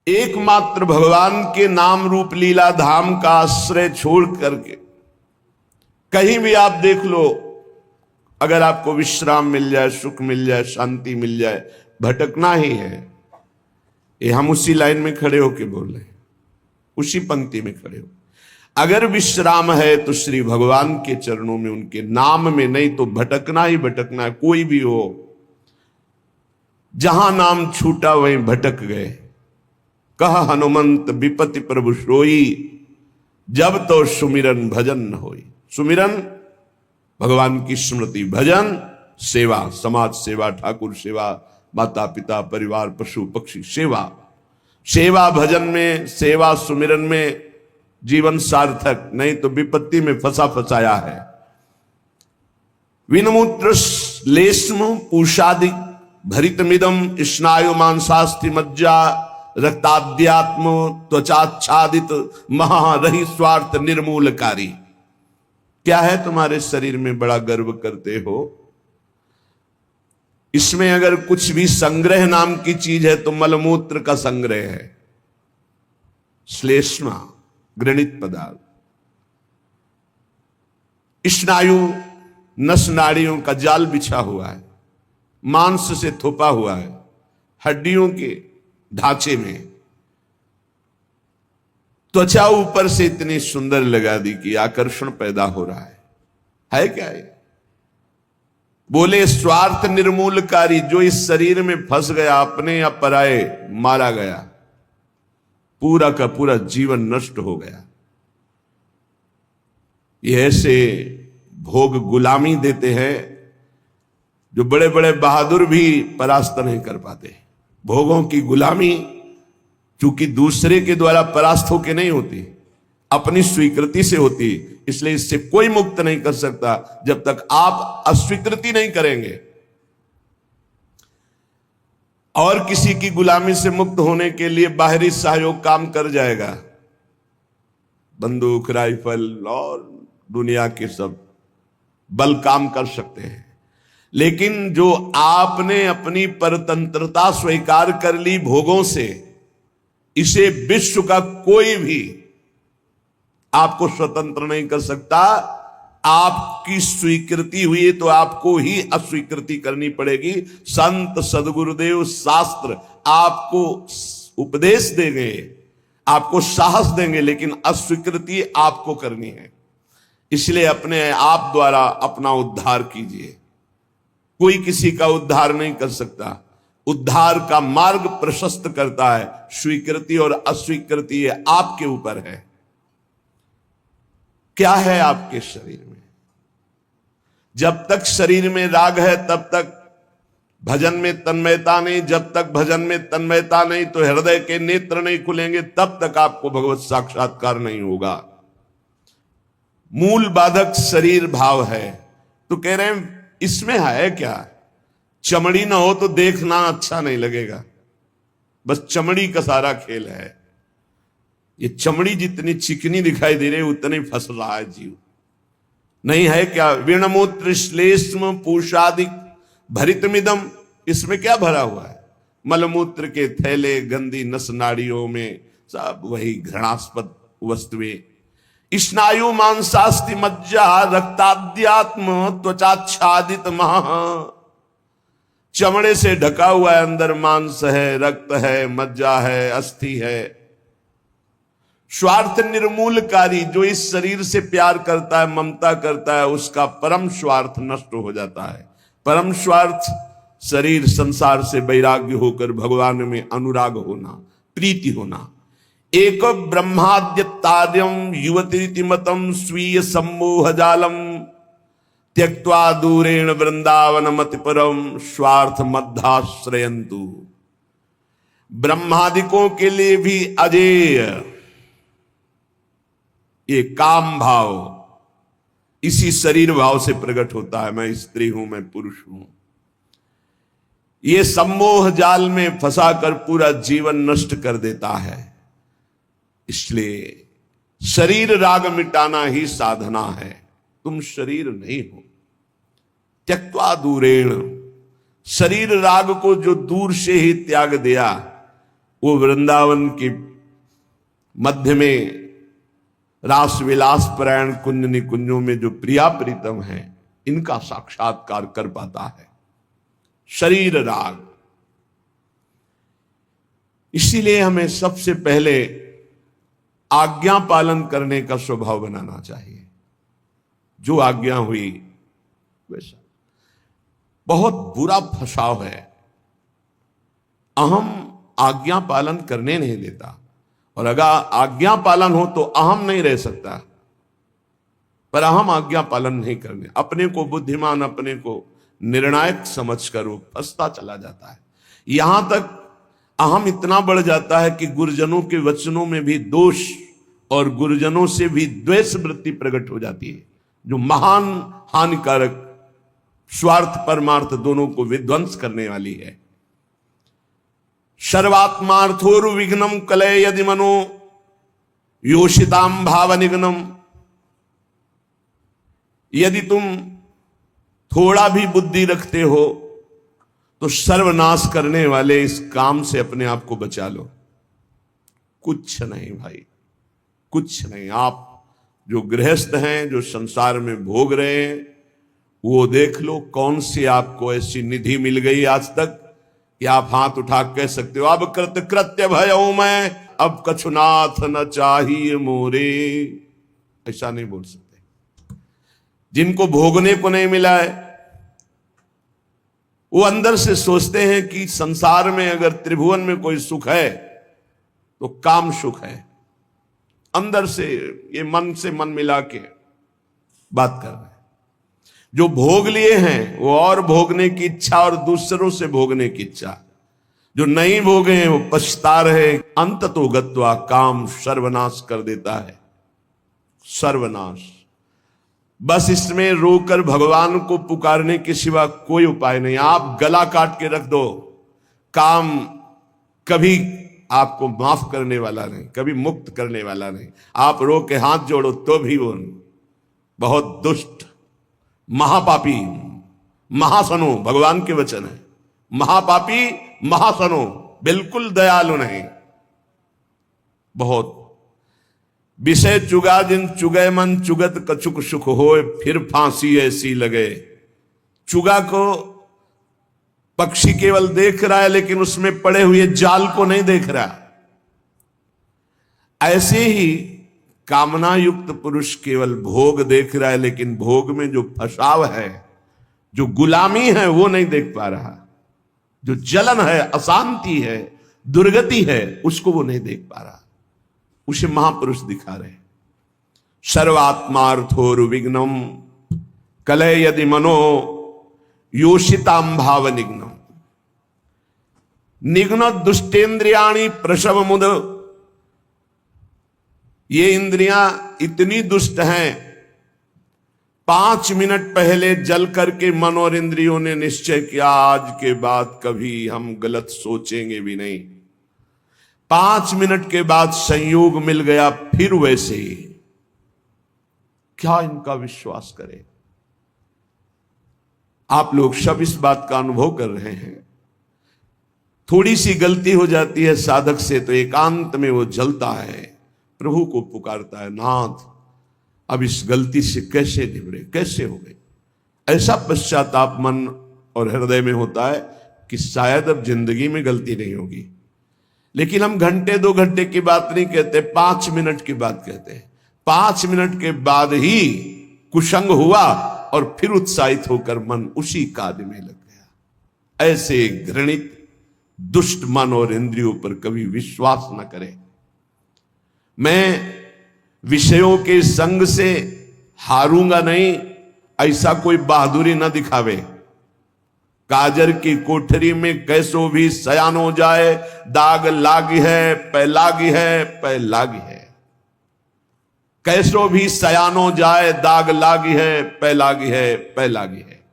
एकमात्र भगवान के नाम रूप लीला धाम का आश्रय छोड़ करके कहीं भी आप देख लो, अगर आपको विश्राम मिल जाए, सुख मिल जाए, शांति मिल जाए, भटकना ही है। ये हम उसी लाइन में खड़े होके बोल रहे हैं, उसी पंक्ति में खड़े हो। अगर विश्राम है तो श्री भगवान के चरणों में, उनके नाम में, नहीं तो भटकना ही भटकना है। कोई भी हो, जहां नाम छूटा वहीं भटक गए। कह हनुमंत विपति प्रभु सोई, जब तो सुमिरन भजन न होई। सुमिरन भगवान की स्मृति, भजन सेवा, समाज सेवा, ठाकुर सेवा, माता पिता परिवार पशु पक्षी सेवा। सेवा भजन में, सेवा सुमिरन में जीवन सार्थक, नहीं तो विपत्ति में फंसा फंसाया है। विनमूत्र लेस्म पूषादि भरितमिदम स्नायु मांसास्थि मज्जा रक्ताद्यात्म त्वचाच्छादित महारही स्वार्थ निर्मूलकारी। क्या है तुम्हारे शरीर में, बड़ा गर्व करते हो? इसमें अगर कुछ भी संग्रह नाम की चीज है तो मलमूत्र का संग्रह है। श्लेष्मा घृणित पदार्थ, स्नायु नस नाड़ियों का जाल बिछा हुआ है, मांस से थोपा हुआ है, हड्डियों के ढांचे में। त्वचा ऊपर से इतनी सुंदर लगा दी कि आकर्षण पैदा हो रहा है क्या है? बोले स्वार्थ निर्मूलकारी, जो इस शरीर में फंस गया, अपने या पराए मारा गया, पूरा का पूरा जीवन नष्ट हो गया। ये ऐसे भोग गुलामी देते हैं जो बड़े बड़े बहादुर भी परास्त नहीं कर पाते। भोगों की गुलामी चूंकि दूसरे के द्वारा परास्त होकर नहीं होती, अपनी स्वीकृति से होती, इसलिए इससे कोई मुक्त नहीं कर सकता जब तक आप अस्वीकृति नहीं करेंगे। और किसी की गुलामी से मुक्त होने के लिए बाहरी सहयोग काम कर जाएगा, बंदूक राइफल और दुनिया के सब बल काम कर सकते हैं। लेकिन जो आपने अपनी परतंत्रता स्वीकार कर ली भोगों से, इसे विश्व का कोई भी आपको स्वतंत्र नहीं कर सकता। आपकी स्वीकृति हुई तो आपको ही अस्वीकृति करनी पड़ेगी। संत सदगुरुदेव शास्त्र आपको उपदेश देंगे, आपको साहस देंगे, लेकिन अस्वीकृति आपको करनी है। इसलिए अपने आप द्वारा अपना उद्धार कीजिए। कोई किसी का उद्धार नहीं कर सकता। उद्धार का मार्ग प्रशस्त करता है स्वीकृति और अस्वीकृति, ये आपके ऊपर है। क्या है आपके शरीर में? जब तक शरीर में राग है तब तक भजन में तन्मयता नहीं। जब तक भजन में तन्मयता नहीं तो हृदय के नेत्र नहीं खुलेंगे, तब तक आपको भगवत साक्षात्कार नहीं होगा। मूल बाधक शरीर भाव है। तो कह रहे हैं इसमें है क्या? चमड़ी ना हो तो देखना अच्छा नहीं लगेगा, बस चमड़ी का सारा खेल है। ये चमड़ी जितनी चिकनी दिखाई दे रही है उतनी फंस रहा है जीव। नहीं है क्या? विणमूत्र श्लेष्म पूषादिक भरितमिदम, इसमें क्या भरा हुआ है? मलमूत्र के थैले, गंदी नस नाड़ियों में सब वही घृणास्पद वस्तुएं। स्नायु मांसास्ति मज्जा रक्ताद्यात्म त्वचाच्छादित महा, चमड़े से ढका हुआ है, अंदर मांस है, रक्त है, मज्जा है, अस्थि है। स्वार्थ निर्मूलकारी, जो इस शरीर से प्यार करता है, ममता करता है, उसका परम स्वार्थ नष्ट हो जाता है। परम स्वार्थ शरीर संसार से वैराग्य होकर भगवान में अनुराग होना, प्रीति होना। एक ब्रह्माद्य तार्यम युवती मतम स्वीय सम्मोह जालम त्यक्त्वा दूरेण वृंदावन मति परम स्वार्थ मध्याश्रयंतु। ब्रह्मादिकों के लिए भी अजेय ये काम भाव इसी शरीर भाव से प्रकट होता है। मैं स्त्री हूं, मैं पुरुष हूं। ये सम्मोह जाल में फंसाकर पूरा जीवन नष्ट कर देता है। इसलिए शरीर राग मिटाना ही साधना है। तुम शरीर नहीं हो। त्यक्त्वा दूरेण, शरीर राग को जो दूर से ही त्याग दिया, वो वृंदावन के मध्य में रास विलास परायण कुंज निकुंजों में जो प्रिया प्रीतम है, इनका साक्षात्कार कर पाता है। शरीर राग। इसीलिए हमें सबसे पहले आज्ञा पालन करने का स्वभाव बनाना चाहिए। जो आज्ञा हुई वैसा। बहुत बुरा फसाव है, अहम आज्ञा पालन करने नहीं देता, और अगर आज्ञा पालन हो तो अहम नहीं रह सकता, पर अहम आज्ञा पालन नहीं करने, अपने को बुद्धिमान, अपने को निर्णायक समझकर वो फंसता चला जाता है। यहां तक अहम इतना बढ़ जाता है कि गुरुजनों के वचनों में भी दोष और गुरुजनों से भी द्वेष वृत्ति प्रकट हो जाती है, जो महान हानिकारक, स्वार्थ परमार्थ दोनों को विध्वंस करने वाली है। सर्वात्मार्थोरु विघ्नम कलय यदि मनो योषिताम भाव निघ्नम। यदि तुम थोड़ा भी बुद्धि रखते हो तो सर्वनाश करने वाले इस काम से अपने आप को बचा लो। कुछ नहीं भाई, कुछ नहीं। आप जो गृहस्थ हैं, जो संसार में भोग रहे हैं, वो देख लो कौन सी आपको ऐसी निधि मिल गई आज तक कि आप हाथ उठा कह सकते हो अब कृत्य भयो मैं, अब कछुनाथ न चाहिए मोरे। ऐसा नहीं बोल सकते। जिनको भोगने को नहीं मिला है वो अंदर से सोचते हैं कि संसार में अगर त्रिभुवन में कोई सुख है तो काम सुख है। अंदर से ये मन से मन मिला के बात कर रहे हैं। जो भोग लिए हैं वो और भोगने की इच्छा और दूसरों से भोगने की इच्छा। जो नहीं भोगे हैं वो पछता रहे। अंत तो गत्वा काम सर्वनाश कर देता है, सर्वनाश। बस इसमें रोकर भगवान को पुकारने के सिवा कोई उपाय नहीं। आप गला काट के रख दो, काम कभी आपको माफ करने वाला नहीं, कभी मुक्त करने वाला नहीं। आप रो के हाथ जोड़ो तो भी वो बहुत दुष्ट, महापापी, महासनो, भगवान के वचन है। महापापी, महासनो, बिल्कुल दयालु नहीं। बहुत विषय चुगा जिन चुगय मन, चुगत कछुक सुख होए, फिर फांसी ऐसी लगे। चुगा को पक्षी केवल देख रहा है लेकिन उसमें पड़े हुए जाल को नहीं देख रहा। ऐसे ही कामना युक्त पुरुष केवल भोग देख रहा है लेकिन भोग में जो फसाव है, जो गुलामी है, वो नहीं देख पा रहा। जो जलन है, अशांति है, दुर्गति है, उसको वो नहीं देख पा रहा। उसे महापुरुष दिखा रहे। सर्वात्मार्थोरु विघ्नम कलय यदि मनो योषिताम भाव निघ्नम। निघ्न दुष्टेन्द्रियाणि प्रसव मुद। ये इंद्रियां इतनी दुष्ट हैं, 5 मिनट पहले जल करके मन और इंद्रियों ने निश्चय किया आज के बाद कभी हम गलत सोचेंगे भी नहीं। 5 मिनट के बाद संयोग मिल गया, फिर वैसे ही। क्या इनका विश्वास करें? आप लोग सब इस बात का अनुभव कर रहे हैं। थोड़ी सी गलती हो जाती है साधक से तो एकांत में वो जलता है, प्रभु को पुकारता है, नाथ अब इस गलती से कैसे निवरे, कैसे हो गए। ऐसा पश्चाताप मन और हृदय में होता है कि शायद अब जिंदगी में गलती नहीं होगी। लेकिन हम घंटे 2 घंटे की बात नहीं कहते, 5 मिनट की बात कहते हैं। 5 मिनट के बाद ही कुसंग हुआ और फिर उत्साहित होकर मन उसी कार्य में लग गया। ऐसे घृणित दुष्ट मन और इंद्रियों पर कभी विश्वास न करें। मैं विषयों के संग से हारूंगा नहीं, ऐसा कोई बहादुरी न दिखावे। काजर की कोठरी में कैसो भी सयान हो जाए, दाग लागी है, पै लागी है, पै लागी है। कैसो भी सयान हो जाए, दाग लागी है, पै लागी है, पै लागी है।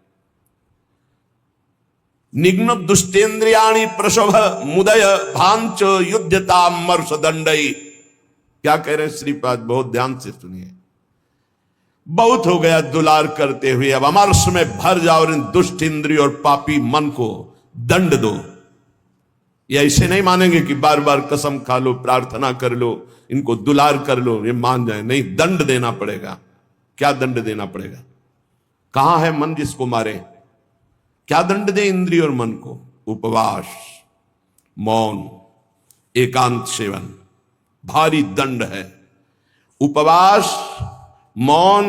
निघ्न दुष्टेन्द्रियाणि प्रसव मुदय भांच युद्धता मर्ष दंडई। क्या कह रहे हैं श्रीपाद, बहुत ध्यान से सुनिए। बहुत हो गया दुलार करते हुए, अब अमरस में भर जाओ और इन दुष्ट इंद्रिय और पापी मन को दंड दो। ये ऐसे नहीं मानेंगे कि बार बार कसम खा लो, प्रार्थना कर लो, इनको दुलार कर लो, ये मान जाए। नहीं, दंड देना पड़ेगा। क्या दंड देना पड़ेगा? कहां है मन जिसको मारे? क्या दंड दे इंद्रिय और मन को? उपवास, मौन, एकांत सेवन, भारी दंड है। उपवास, मौन,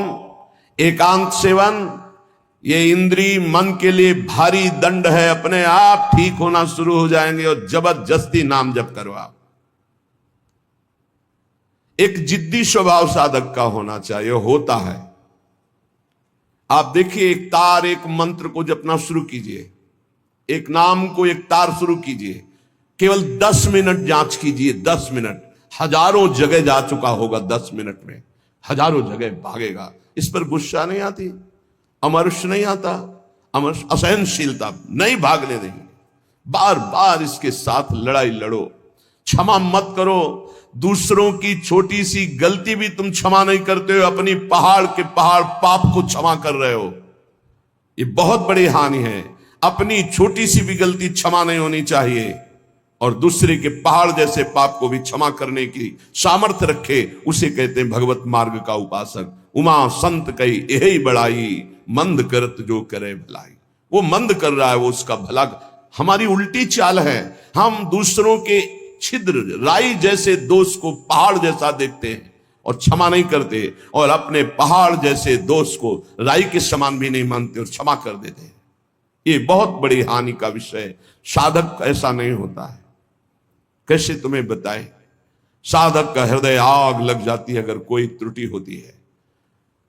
एकांत सेवन, ये इंद्रिय मन के लिए भारी दंड है। अपने आप ठीक होना शुरू हो जाएंगे और जबरदस्ती नाम जप करवाओ। एक जिद्दी स्वभाव साधक का होना चाहिए, होता है। आप देखिए, एक तार, एक मंत्र को जपना शुरू कीजिए, एक नाम को एक तार शुरू कीजिए, केवल 10 मिनट जांच कीजिए। 10 मिनट, हजारों जगह जा चुका होगा। 10 मिनट में हजारों जगह भागेगा। इस पर गुस्सा नहीं आती, अमर्ष नहीं आता, अमर्ष असहनशीलता नहीं भागने देंगे। बार बार इसके साथ लड़ाई लड़ो, क्षमा मत करो। दूसरों की छोटी सी गलती भी तुम क्षमा नहीं करते हो, अपनी पहाड़ के पहाड़ पाप को क्षमा कर रहे हो। ये बहुत बड़ी हानि है। अपनी छोटी सी भी गलती क्षमा नहीं होनी चाहिए, और दूसरे के पहाड़ जैसे पाप को भी क्षमा करने की सामर्थ्य रखे, उसे कहते हैं भगवत मार्ग का उपासक। उमा संत कही यही बड़ाई, मंद करत जो करे भलाई। वो मंद कर रहा है, वो उसका भला। हमारी उल्टी चाल है, हम दूसरों के छिद्र, राई जैसे दोष को पहाड़ जैसा देखते हैं और क्षमा नहीं करते, और अपने पहाड़ जैसे दोष को राई के समान भी नहीं मानते और क्षमा कर देते हैं। ये बहुत बड़ी हानि का विषय है। साधक ऐसा नहीं होता है। कैसे तुम्हें बताए? साधक का हृदय आग लग जाती है अगर कोई त्रुटि होती है।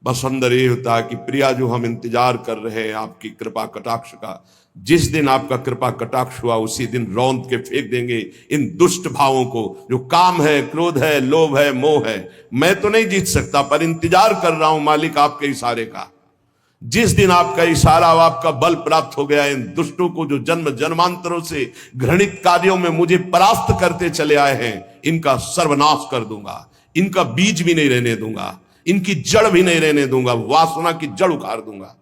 बस अंदर ये होता है कि प्रिया, जो हम इंतजार कर रहे हैं आपकी कृपा कटाक्ष का, जिस दिन आपका कृपा कटाक्ष हुआ उसी दिन रौंद के फेंक देंगे इन दुष्ट भावों को, जो काम है, क्रोध है, लोभ है, मोह है। मैं तो नहीं जीत सकता, पर इंतजार कर रहा हूं मालिक आपके इशारे का। जिस दिन आपका इशारा, आपका बल प्राप्त हो गया, इन दुष्टों को जो जन्म जन्मांतरों से घृणित कार्यों में मुझे परास्त करते चले आए हैं, इनका सर्वनाश कर दूंगा। इनका बीज भी नहीं रहने दूंगा, इनकी जड़ भी नहीं रहने दूंगा, वासना की जड़ उखाड़ दूंगा।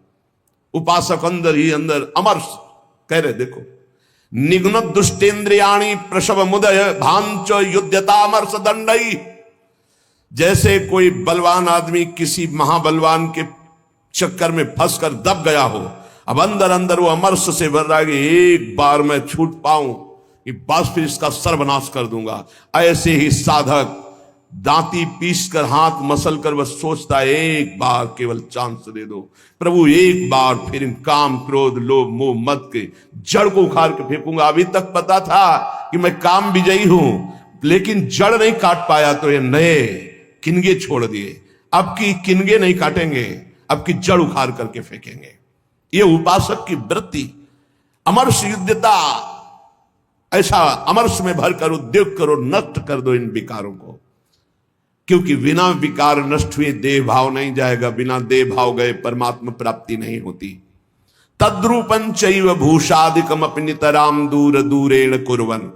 उपासक अंदर ही अंदर अमर्ष कह रहे, देखो, निघ्न दुष्टेन्द्रियाणी प्रसव मुदय भांच युद्धतामर्ष दंडई। जैसे कोई बलवान आदमी किसी महाबलवान के चक्कर में फंसकर दब गया हो, अब अंदर अंदर वो अमर्ष से भर रहा है कि एक बार मैं छूट पाऊं कि बस फिर इसका सर्वनाश कर दूंगा। ऐसे ही साधक दांती पीस कर, हाथ मसल कर बस सोचता है, एक बार केवल चांस दे दो प्रभु, एक बार फिर इन काम, क्रोध, लोभ, मोह, मद के जड़ को उखाड़ के फेंकूंगा। अभी तक पता था कि मैं काम विजयी हूं, लेकिन जड़ नहीं काट पाया तो ये नए किनगे छोड़ दिए। अब की किनगे नहीं काटेंगे, अब की जड़ उखाड़ करके फेंकेंगे। ये उपासक की वृत्ति। अमर्ष युद्धता, ऐसा अमर्ष में भरकर उद्योग करो, नष्ट कर दो इन विकारों को। क्योंकि बिना विकार नष्ट हुए देह भाव नहीं जाएगा, बिना देह भाव गए परमात्मा प्राप्ति नहीं होती। तद्रूपं चैव भूषादिकम अपनितराम दूर दूरेण कुर्वन्।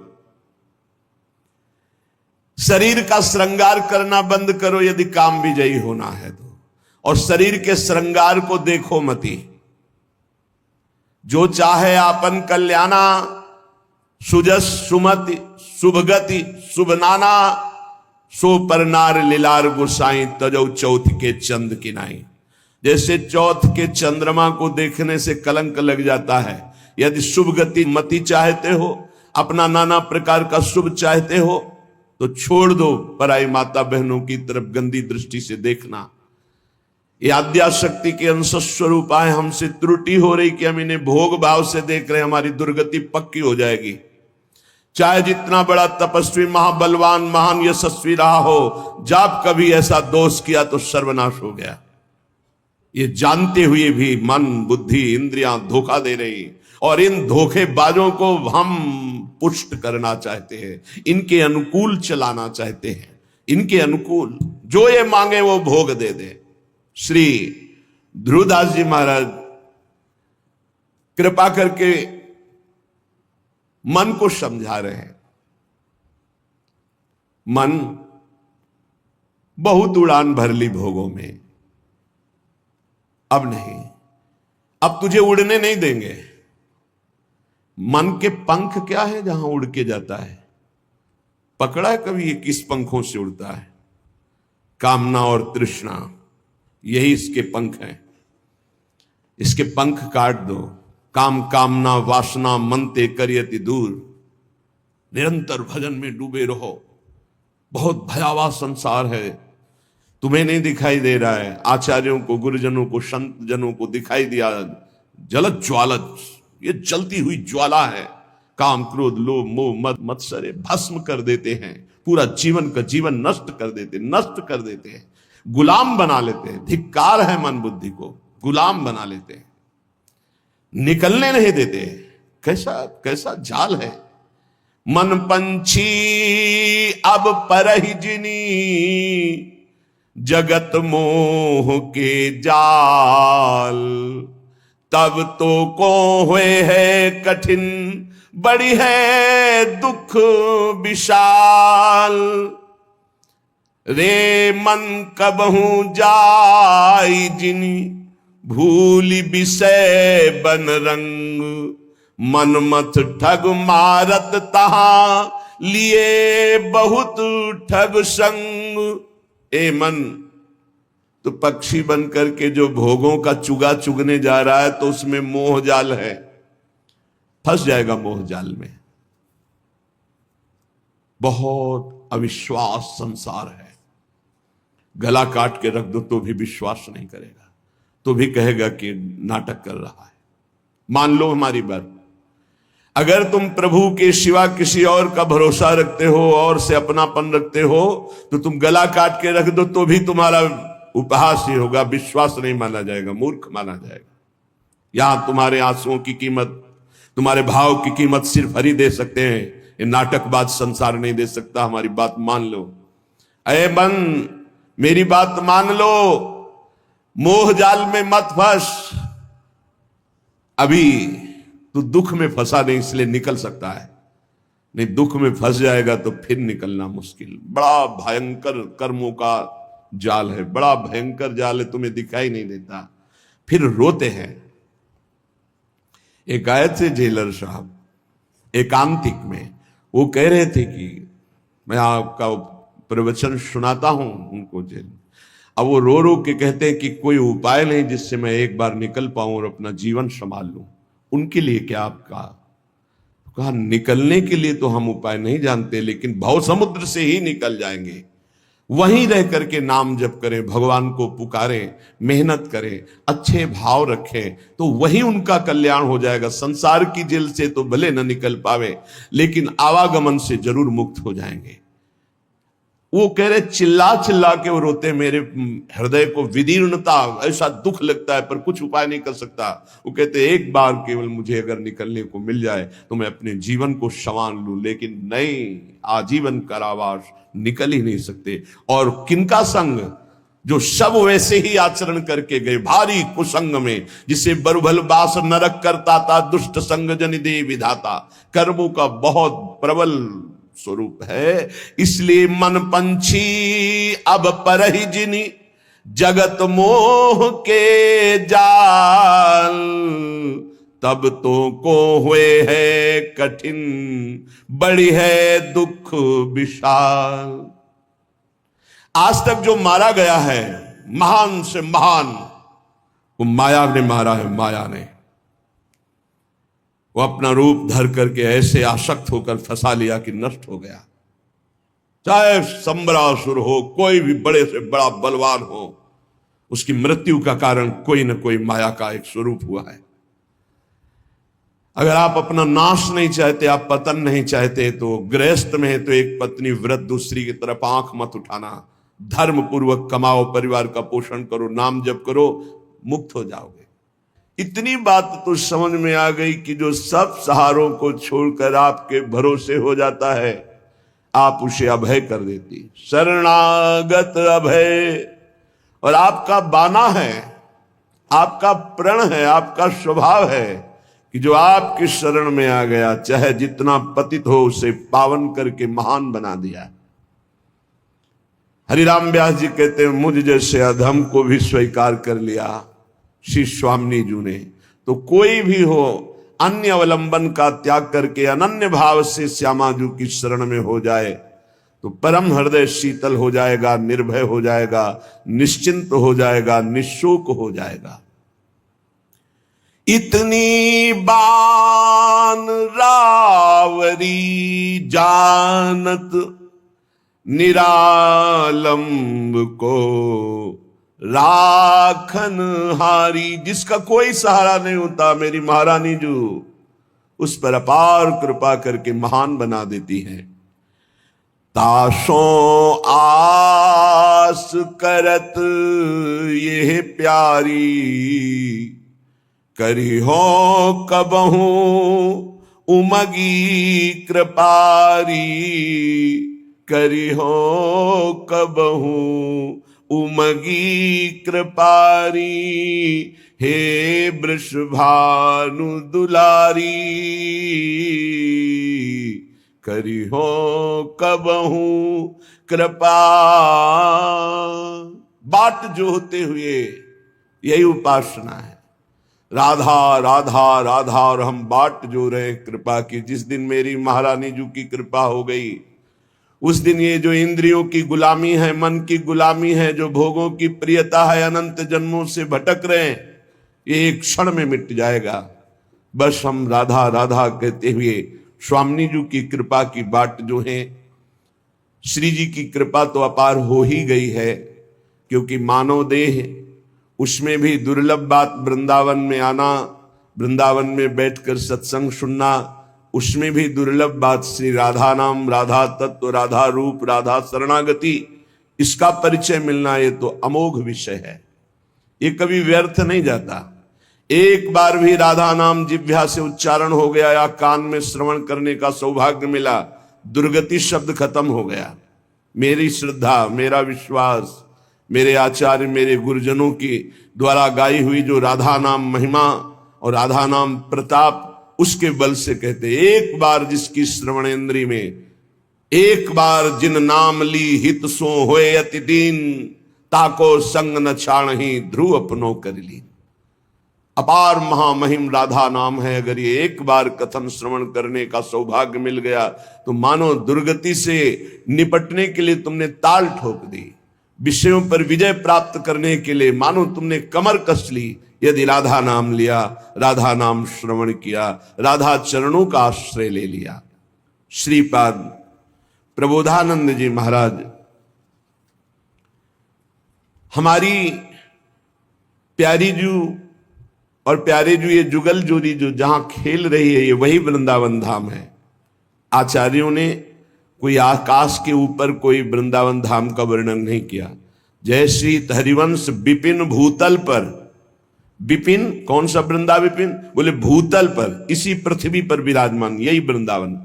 शरीर का श्रृंगार करना बंद करो यदि काम विजयी होना है तो, और शरीर के श्रृंगार को देखो मती। जो चाहे आपन कल्याणा, सुजस सुमति शुभगति शुभ नाना, सो पर नार लीलार गोसाई तजौ चौथ के चंद किनाई। जैसे चौथ के चंद्रमा को देखने से कलंक लग जाता है, यदि शुभ गति मति चाहते हो, अपना नाना प्रकार का शुभ चाहते हो, तो छोड़ दो पराई माता बहनों की तरफ गंदी दृष्टि से देखना। ये आद्या शक्ति के अंश स्वरूप आए, हमसे त्रुटि हो रही कि हम इन्हें भोग भाव से देख रहे हैं, हमारी दुर्गति पक्की हो जाएगी। चाहे जितना बड़ा तपस्वी, महाबलवान, महान यशस्वी रहा हो, जब कभी ऐसा दोष किया तो सर्वनाश हो गया। ये जानते हुए भी मन, बुद्धि, इंद्रियां धोखा दे रही, और इन धोखेबाजों को हम पुष्ट करना चाहते हैं, इनके अनुकूल चलाना चाहते हैं, इनके अनुकूल जो ये मांगे वो भोग दे दे। श्री ध्रुवदास जी महाराज कृपा करके मन को समझा रहे हैं। मन बहुत उड़ान भर ली भोगों में, अब नहीं, अब तुझे उड़ने नहीं देंगे। मन के पंख क्या है जहां उड़ के जाता है? पकड़ा है कभी ये किस पंखों से उड़ता है? कामना और तृष्णा, यही इसके पंख हैं। इसके पंख काट दो। काम कामना वासना मनते करियति दूर। निरंतर भजन में डूबे रहो। बहुत भयावह संसार है, तुम्हें नहीं दिखाई दे रहा है। आचार्यों को, गुरुजनों को, संत जनों को दिखाई दिया जलत ज्वालत, ये जलती हुई ज्वाला है। काम क्रोध लोभ मोह मद मत्सरे भस्म कर देते हैं, पूरा जीवन का जीवन नष्ट कर देते हैं, गुलाम बना लेते हैं। धिक्कार है मन बुद्धि को, गुलाम बना लेते हैं, निकलने नहीं देते। कैसा कैसा जाल है। मन पंछी अब परहि जिनी, जगत मोह के जाल। तब तो को हुए है कठिन, बड़ी है दुख विशाल। रे मन कबहू जाई जिनी, भूली विषय बन रंग। मनमथ ठग मारत तहां, लिए बहुत ठग संग। ए मन, तो पक्षी बन करके जो भोगों का चुगा चुगने जा रहा है, तो उसमें मोह जाल है, फंस जाएगा मोह जाल में। बहुत अविश्वास संसार है। गला काट के रख दो तो भी विश्वास नहीं करेगा, तो भी कहेगा कि नाटक कर रहा है। मान लो हमारी बात, अगर तुम प्रभु के सिवा किसी और का भरोसा रखते हो और से अपनापन रखते हो, तो तुम गला काट के रख दो तो भी तुम्हारा उपहास ही होगा, विश्वास नहीं माना जाएगा, मूर्ख माना जाएगा। यहां तुम्हारे आंसुओं की कीमत, तुम्हारे भाव की कीमत सिर्फ हरि दे सकते हैं। ये नाटकबाज संसार नहीं दे सकता। हमारी बात मान लो। अरे मन, मेरी बात मान लो, मोह जाल में मत फंस। अभी तू दुख में फंसा नहीं, इसलिए निकल सकता है, नहीं दुख में फंस जाएगा तो फिर निकलना मुश्किल। बड़ा भयंकर कर्मों का जाल है, बड़ा भयंकर जाल है, तुम्हें दिखाई नहीं देता, फिर रोते हैं। एक आए थे जेलर साहब एकांतिक में, वो कह रहे थे कि मैं आपका प्रवचन सुनाता हूं उनको जेल। अब वो रो रो के कहते हैं कि कोई उपाय नहीं जिससे मैं एक बार निकल पाऊं और अपना जीवन संभाल लूं। उनके लिए क्या आपका? कहा निकलने के लिए तो हम उपाय नहीं जानते, लेकिन भव समुद्र से ही निकल जाएंगे। वहीं रह करके नाम जप करें, भगवान को पुकारें, मेहनत करें, अच्छे भाव रखें, तो वही उनका कल्याण हो जाएगा। संसार की जेल से तो भले न निकल पावे, लेकिन आवागमन से जरूर मुक्त हो जाएंगे। वो कह रहे चिल्ला चिल्ला के वो रोते, मेरे हृदय को विदीर्णता, ऐसा दुख लगता है पर कुछ उपाय नहीं कर सकता। वो कहते एक बार केवल मुझे अगर निकलने को मिल जाए तो मैं अपने जीवन को संवार लूं, लेकिन नहीं, आजीवन कारावास, निकल ही नहीं सकते। और किनका संग? जो सब वैसे ही आचरण करके गए, भारी कुसंग में, जिसे बरुभल बास नरक करता था, दुष्ट संग जन दे विधाता। कर्मों का बहुत प्रबल स्वरूप है। इसलिए मन पंछी अब परहि जिनी, जगत मोह के जाल। तब तो को हुए है कठिन, बड़ी है दुख विशाल। आज तक जो मारा गया है महान से महान, वो माया ने मारा है। माया ने वो अपना रूप धर करके ऐसे आसक्त होकर फंसा लिया कि नष्ट हो गया। चाहे संबरासुर हो, कोई भी बड़े से बड़ा बलवान हो, उसकी मृत्यु का कारण कोई न कोई माया का एक स्वरूप हुआ है। अगर आप अपना नाश नहीं चाहते, आप पतन नहीं चाहते, तो गृहस्थ में है तो एक पत्नी व्रत, दूसरी की तरफ आंख मत उठाना। धर्म पूर्वक कमाओ, परिवार का पोषण करो, नाम जप करो, मुक्त हो जाओगे। इतनी बात तो समझ में आ गई कि जो सब सहारों को छोड़कर आपके भरोसे हो जाता है, आप उसे अभय कर देती। शरणागत अभय। और आपका बाना है, आपका प्रण है, आपका स्वभाव है कि जो आपकी शरण में आ गया, चाहे जितना पतित हो, उसे पावन करके महान बना दिया। हरिराम व्यास जी कहते हैं, मुझ जैसे अधम को भी स्वीकार कर लिया श्री स्वामी जी ने। तो कोई भी हो, अन्य अवलंबन का त्याग करके अनन्य भाव से श्यामा जी की शरण में हो जाए तो परम हृदय शीतल हो जाएगा, निर्भय हो जाएगा, निश्चिंत हो जाएगा, निशोक हो जाएगा। इतनी बान रावरी जानत निरालंब को राखन हारी, जिसका कोई सहारा नहीं होता मेरी महारानी जो उस पर अपार कृपा करके महान बना देती है। ताशों आस करत ये प्यारी करी हो कबहू उमगी कृपारी, करी हो कबहू उमगी कृपारी, हे वृषभानु दुलारी करी हो कबहू कृपा। बाट जो होते हुए यही उपासना है, राधा राधा राधा, और हम बाट जो रहे कृपा की। जिस दिन मेरी महारानी जी की कृपा हो गई उस दिन ये जो इंद्रियों की गुलामी है, मन की गुलामी है, जो भोगों की प्रियता है, अनंत जन्मों से भटक रहे हैं, ये एक क्षण में मिट जाएगा। बस हम राधा राधा कहते हुए स्वामी जी की कृपा की बाट जो है, श्री जी की कृपा तो अपार हो ही गई है, क्योंकि मानव देह उसमें भी दुर्लभ बात वृंदावन में आना, वृंदावन में बैठकर सत्संग सुनना, उसमें भी दुर्लभ बात श्री राधा नाम, राधा तत्व, राधा रूप, राधा शरणागति, इसका परिचय मिलना, ये तो अमोघ विषय है, ये कभी व्यर्थ नहीं जाता। एक बार भी राधा नाम जिह्वा से उच्चारण हो गया या कान में श्रवण करने का सौभाग्य मिला, दुर्गति शब्द खत्म हो गया। मेरी श्रद्धा, मेरा विश्वास, मेरे आचार्य, मेरे गुरुजनों की द्वारा गाई हुई जो राधा नाम महिमा और राधा नाम प्रताप, उसके बल से कहते, एक बार जिसकी श्रवणेन्द्री में, एक बार जिन नाम ली हित सो होए अति दीन, ताको संग न छाणही ध्रुव अपनो कर ली। अपार महामहिम राधा नाम है, अगर ये एक बार कथन श्रवण करने का सौभाग्य मिल गया तो मानो दुर्गति से निपटने के लिए तुमने ताल ठोक दी, विषयों पर विजय प्राप्त करने के लिए मानो तुमने कमर कस ली, यदि राधा नाम लिया, राधा नाम श्रवण किया, राधा चरणों का आश्रय ले लिया। श्रीपाद प्रबोधानंद जी महाराज हमारी प्यारी जू और प्यारे जू, ये जुगल जोड़ी जो जहां खेल रही है, ये वही वृंदावन धाम है। आचार्यों ने कोई आकाश के ऊपर कोई वृंदावन धाम का वर्णन नहीं किया। जय श्री हरिवंश विपिन भूतल पर, विपिन कौन सा वृंदा विपिन, बोले भूतल पर, इसी पृथ्वी पर विराजमान, यही वृंदावन।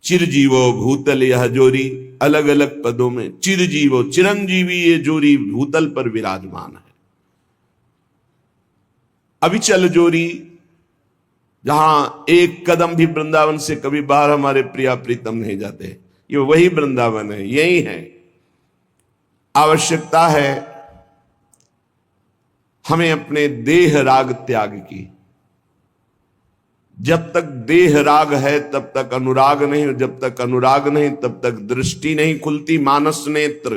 चिरजीवो भूतल यह जोरी, अलग अलग पदों में चिरजीवो, चिरंजीवी ये जोरी भूतल पर विराजमान है। अविचल जोरी, जहां एक कदम भी वृंदावन से कभी बाहर हमारे प्रिया प्रीतम नहीं जाते, ये वही वृंदावन है, यही है। आवश्यकता है हमें अपने देह राग त्याग की। जब तक देह राग है तब तक अनुराग नहीं, जब तक अनुराग नहीं तब तक दृष्टि नहीं खुलती, मानस नेत्र,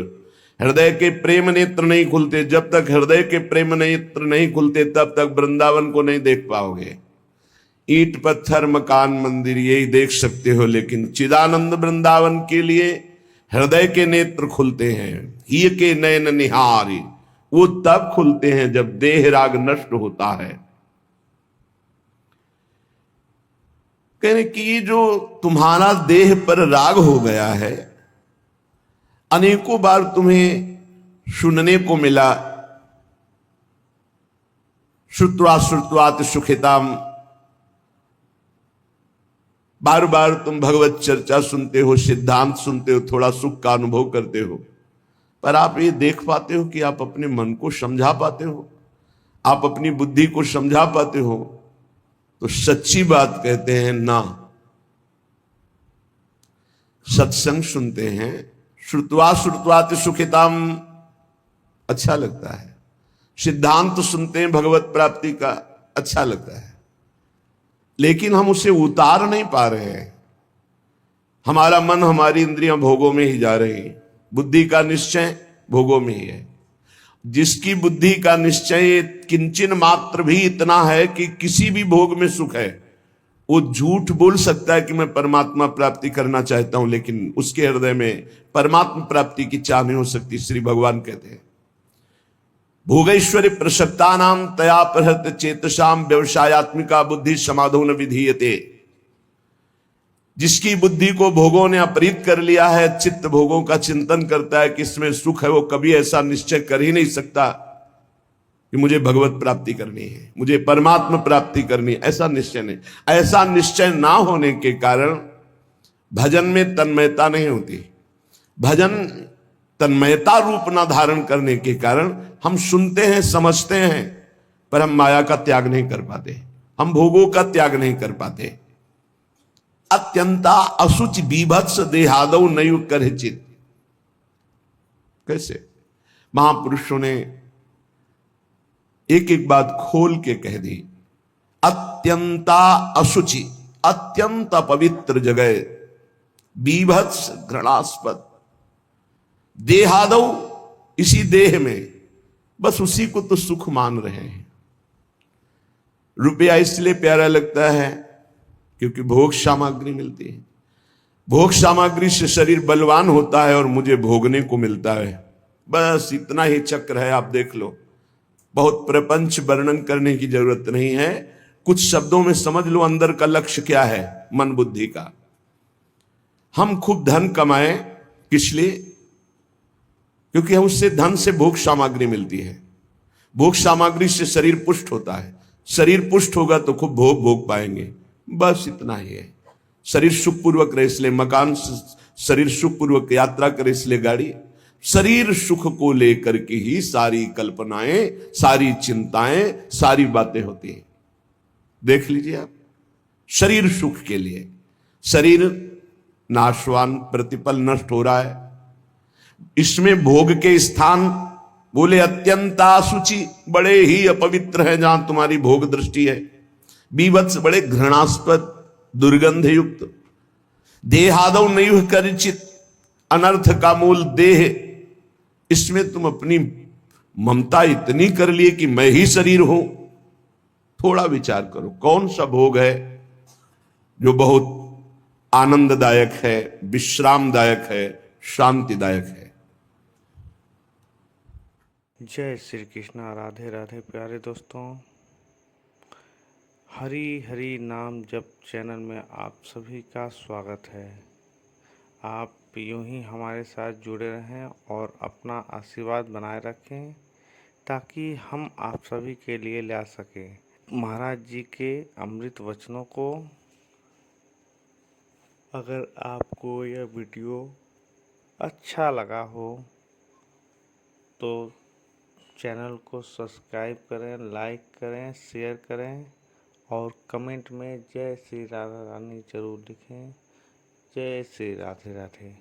हृदय के प्रेम नेत्र नहीं खुलते। जब तक हृदय के प्रेम नेत्र नहीं खुलते तब तक वृंदावन को नहीं देख पाओगे। ईंट पत्थर मकान मंदिर यही देख सकते हो, लेकिन चिदानंद वृंदावन के लिए हृदय के नेत्र खुलते हैं, ही के नयन निहारी, वो तब खुलते हैं जब देह राग नष्ट होता है। कहने कि जो तुम्हारा देह पर राग हो गया है, अनेकों बार तुम्हें सुनने को मिला, श्रुत्वा श्रुत्वात सुखिताम, बार बार तुम भगवत चर्चा सुनते हो, सिद्धांत सुनते हो, थोड़ा सुख का अनुभव करते हो, पर आप ये देख पाते हो कि आप अपने मन को समझा पाते हो, आप अपनी बुद्धि को समझा पाते हो? तो सच्ची बात कहते हैं ना। सत्संग सुनते हैं, श्रुत्वा श्रुत्वात सुखिताम, अच्छा लगता है। सिद्धांत सुनते हैं भगवत प्राप्ति का, अच्छा लगता है। लेकिन हम उसे उतार नहीं पा रहे हैं। हमारा मन, हमारी इंद्रियां भोगों में ही जा रही हैं। बुद्धि का निश्चय भोगों में ही है। जिसकी बुद्धि का निश्चय किंचन मात्र भी इतना है कि किसी भी भोग में सुख है, वो झूठ बोल सकता है कि मैं परमात्मा प्राप्ति करना चाहता हूं, लेकिन उसके हृदय में परमात्मा प्राप्ति की चाह नहीं हो सकती। श्री भगवान कहते हैं, भोगैश्वर्य प्रसक्ता नाम तया प्रहृत चेतसाम व्यवसायत्मिका बुद्धि समाधो न विधीयते। जिसकी बुद्धि को भोगों ने अपहृत कर लिया है, चित्त भोगों का चिंतन करता है कि इसमें सुख है, वो कभी ऐसा निश्चय कर ही नहीं सकता कि मुझे भगवत प्राप्ति करनी है, मुझे परमात्मा प्राप्ति करनी है। ऐसा निश्चय नहीं। ऐसा निश्चय ना होने के कारण भजन में तन्मयता नहीं होती। भजन तन्मयता रूप ना धारण करने के कारण हम सुनते हैं, समझते हैं, पर हम माया का त्याग नहीं कर पाते, हम भोगों का त्याग नहीं कर पाते। अत्यंता असुच बीभत्स देहादौ नयु करचित। कैसे महापुरुषों ने एक एक बात खोल के कह दी। अत्यंता असुचि, अत्यंत अपवित्र जगह, बीभत्स घृणास्पद, देहादौ, इसी देह में, बस उसी को तो सुख मान रहे हैं। रुपया इसलिए प्यारा लगता है क्योंकि भोग सामग्री मिलती है। भोग सामग्री से शरीर बलवान होता है और मुझे भोगने को मिलता है। बस इतना ही चक्र है, आप देख लो। बहुत प्रपंच वर्णन करने की जरूरत नहीं है, कुछ शब्दों में समझ लो अंदर का लक्ष्य क्या है मन बुद्धि का। हम खूब धन कमाएं, किस लिए? क्योंकि उससे धन से भोग सामग्री मिलती है। भोग सामग्री से शरीर पुष्ट होता है, शरीर पुष्ट होगा तो खूब भोग भोग पाएंगे। बस इतना ही है। शरीर सुखपूर्वक रहे इसलिए मकान, शरीर सुखपूर्वक यात्रा करे इसलिए गाड़ी। शरीर सुख को लेकर के ही सारी कल्पनाएं, सारी चिंताएं, सारी बातें होती हैं। देख लीजिए आप, शरीर सुख के लिए। शरीर नाशवान, प्रतिपल नष्ट हो रहा है। इसमें भोग के स्थान बोले अत्यंता शुचि, बड़े ही अपवित्र है जहां तुम्हारी भोग दृष्टि है। बीभत्स, बड़े घृणास्पद, दुर्गंध युक्त। देहादौ नयुः करचित, अनर्थ का मूल देह। इसमें तुम अपनी ममता इतनी कर लिए कि मैं ही शरीर हूं। थोड़ा विचार करो, कौन सा भोग है जो बहुत आनंददायक है, विश्रामदायक है, शांतिदायक है? जय श्री कृष्णा। राधे राधे प्यारे दोस्तों। हरि हरि नाम जप चैनल में आप सभी का स्वागत है। आप यूं ही हमारे साथ जुड़े रहें और अपना आशीर्वाद बनाए रखें ताकि हम आप सभी के लिए ला सकें महाराज जी के अमृत वचनों को। अगर आपको यह वीडियो अच्छा लगा हो तो चैनल को सब्सक्राइब करें, लाइक करें, शेयर करें और कमेंट में जय श्री राधा रानी जरूर लिखें। जय श्री राधे राधे।